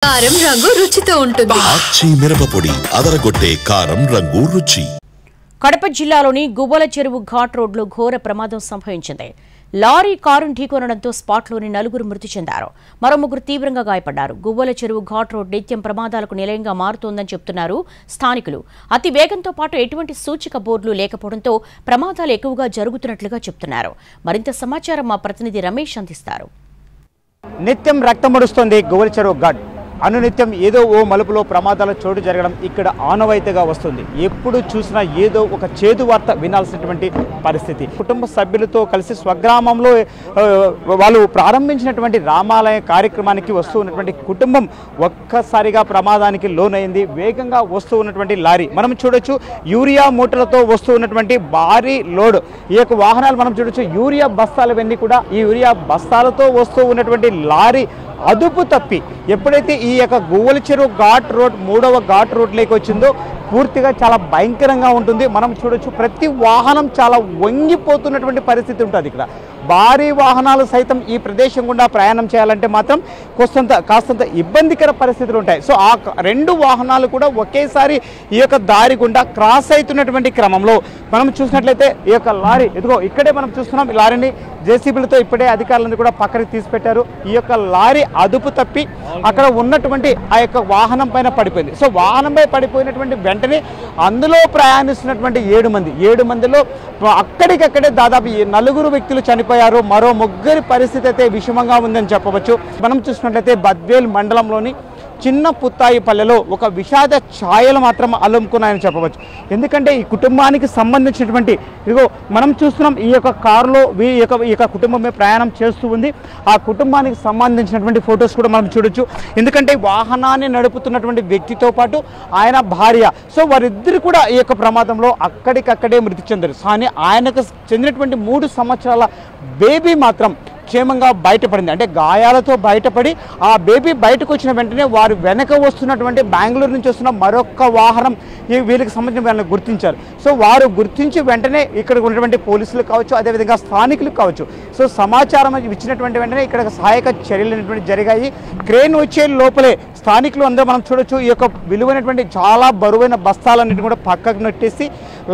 కారం రంగు రుచితో ఉంటుంది. ఆచి మిరపపొడి అదరగొట్టే కారం రంగు రుచి. కడప జిల్లాలోని గువ్వల చెరువు ఘాట్ రోడ్లో ఘోర ప్రమాదం సంభవించింది. లారీ కారును ఢీకొనడంతో స్పాట్లోని నలుగురు మృతి చెందారు. మరో ముగ్గురు తీవ్రంగా గాయపడ్డారు. గువ్వల చెరువు ఘాట్ రోడ్ నిత్యం ప్రమాదాలకు నిలయంగా మారుతోందని చెబుతున్నారు స్థానికులు. అతి వేగంతో పాటు ఎటువంటి సూచిక బోర్డులు లేకపోవడంతో ప్రమాదాలు ఎక్కువగా జరుగుతున్నట్లుగా చెబుతున్నారు. మరింత సమాచారం మా ప్రతినిధి రమేష్ అందిస్తారు. నిత్యం రక్తమడుస్తోంది గువ్వల చెరువు ఘాట్. అనునిత్యం ఏదో ఓ మలుపులో ప్రమాదాల చోటు జరగడం ఇక్కడ ఆనవాయితీగా వస్తుంది. ఎప్పుడు చూసినా ఏదో ఒక చేదు వార్త వినాల్సినటువంటి పరిస్థితి. కుటుంబ సభ్యులతో కలిసి స్వగ్రామంలో వాళ్ళు ప్రారంభించినటువంటి రామాలయ కార్యక్రమానికి వస్తూ ఉన్నటువంటి కుటుంబం ఒక్కసారిగా ప్రమాదానికి లోనైంది. వేగంగా వస్తూ ఉన్నటువంటి లారీ మనం చూడొచ్చు. యూరియా మూటలతో వస్తూ ఉన్నటువంటి భారీ లోడ్ ఈ యొక్క వాహనాలు మనం చూడొచ్చు. యూరియా బస్తాలు ఇవన్నీ కూడా ఈ యూరియా బస్తాలతో వస్తూ ఉన్నటువంటి లారీ అదుపు తప్పి ఎప్పుడైతే ఈ యొక్క గువ్వల చెరువు ఘాట్ రోడ్ 3వ ఘాట్ రోడ్లోకి వచ్చిందో పూర్తిగా చాలా భయంకరంగా ఉంటుంది. మనం చూడొచ్చు ప్రతి వాహనం చాలా వంగిపోతున్నటువంటి పరిస్థితి ఉంటుంది. ఇక్కడ భారీ వాహనాలు సైతం ఈ ప్రదేశం గుండా ప్రయాణం చేయాలంటే మాత్రం కాస్తంత ఇబ్బందికర పరిస్థితులు ఉంటాయి. సో ఆ రెండు వాహనాలు కూడా ఒకేసారి ఈ యొక్క దారి గుండా క్రాస్ అవుతున్నటువంటి క్రమంలో మనం చూసినట్లయితే ఈ యొక్క లారీ ఇదిగో ఇక్కడే మనం చూస్తున్నాం. ఈ లారీని జేసీబీలతో ఇప్పుడే అధికారులను కూడా పక్కకి తీసిపెట్టారు. ఈ యొక్క లారీ అదుపు తప్పి అక్కడ ఉన్నటువంటి ఆ యొక్క వాహనం పైన పడిపోయింది. సో వాహనంపై పడిపోయినటువంటి వెంటనే అందులో ప్రయాణిస్తున్నటువంటి 7 మందిలో అక్కడికక్కడే దాదాపు 4 వ్యక్తులు చనిపోయారు. మరో 3 పరిస్థితి అయితే విషమంగా ఉందని చెప్పవచ్చు. మనం చూసినట్లయితే బద్వేల్ మండలంలోని చిన్న పుత్తాయి పల్లెలో ఒక విషాద ఛాయలు మాత్రం అలుముకున్నాయని చెప్పవచ్చు. ఎందుకంటే ఈ కుటుంబానికి సంబంధించినటువంటి ఇదిగో మనం చూస్తున్నాం. ఈ యొక్క కారులో ఈ యొక్క కుటుంబమే ప్రయాణం చేస్తూ ఉంది. ఆ కుటుంబానికి సంబంధించినటువంటి ఫొటోస్ కూడా మనం చూడొచ్చు. ఎందుకంటే వాహనాన్ని నడుపుతున్నటువంటి వ్యక్తితో పాటు ఆయన భార్య, సో వారిద్దరు కూడా ఈ యొక్క ప్రమాదంలో అక్కడికక్కడే మృతి చెందారు. కానీ ఆయనకు చెందినటువంటి 3 సంవత్సరాల బేబీ మాత్రం క్షేమంగా బయటపడింది. అంటే గాయాలతో బయటపడి ఆ బేబీ బయటకు వచ్చిన వెంటనే వారు వెనక వస్తున్నటువంటి బెంగళూరు నుంచి వస్తున్న మరొక వాహనం వీళ్ళకి సంబంధించిన వాళ్ళని గుర్తించారు. సో వారు గుర్తించి వెంటనే ఇక్కడ ఉన్నటువంటి పోలీసులు కావచ్చు, అదేవిధంగా స్థానికులు కావచ్చు, సో సమాచారం ఇచ్చినటువంటి వెంటనే ఇక్కడ సహాయక చర్యలు అనేటువంటి జరిగాయి. క్రేన్ వచ్చే లోపలే స్థానికులు అందరూ మనం చూడొచ్చు. ఈ యొక్క విలువైనటువంటి చాలా బరువైన బస్తాలన్నింటినీ కూడా పక్కకు నెట్టేసి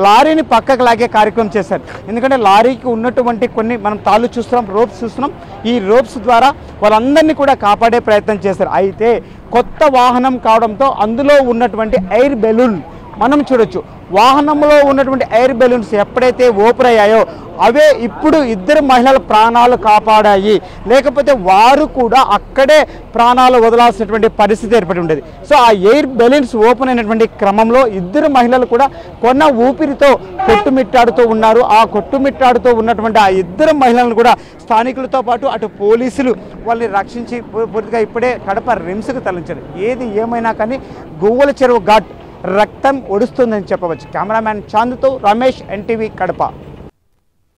లారీని పక్కకు లాగే కార్యక్రమం చేశారు. ఎందుకంటే లారీకి ఉన్నటువంటి కొన్ని మనం తాళ్ళు చూస్తున్నాం, రోప్స్ చూస్తున్నాం. ఈ రోప్స్ ద్వారా వాళ్ళందరినీ కూడా కాపాడే ప్రయత్నం చేశారు. అయితే కొత్త వాహనం కావడంతో అందులో ఉన్నటువంటి ఎయిర్ బెలూన్ మనం చూడొచ్చు. వాహనంలో ఉన్నటువంటి ఎయిర్ బెలూన్స్ ఎప్పుడైతే ఓపెన్ అయ్యాయో అవే ఇప్పుడు 2 మహిళల ప్రాణాలు కాపాడాయి. లేకపోతే వారు కూడా అక్కడే ప్రాణాలు వదలాల్సినటువంటి పరిస్థితి ఏర్పడి ఉండేది. సో ఆ ఎయిర్ బెలూన్స్ ఓపెన్ అయినటువంటి క్రమంలో 2 మహిళలు కూడా కొన్న ఊపిరితో కొట్టుమిట్టాడుతూ ఉన్నారు. ఆ కొట్టుమిట్టాడుతూ ఉన్నటువంటి ఆ 2 మహిళలను కూడా స్థానికులతో పాటు అటు పోలీసులు వాళ్ళని రక్షించి పూర్తిగా ఇప్పుడే కడప రిమ్స్కు తరలించారు. ఏది ఏమైనా కానీ గువ్వల చెరువు ఘాట్ రక్తం ఒడుస్తుందని చెప్పవచ్చు. కెమెరామ్యాన్ చాందుతో రమేష్, NTV కడప.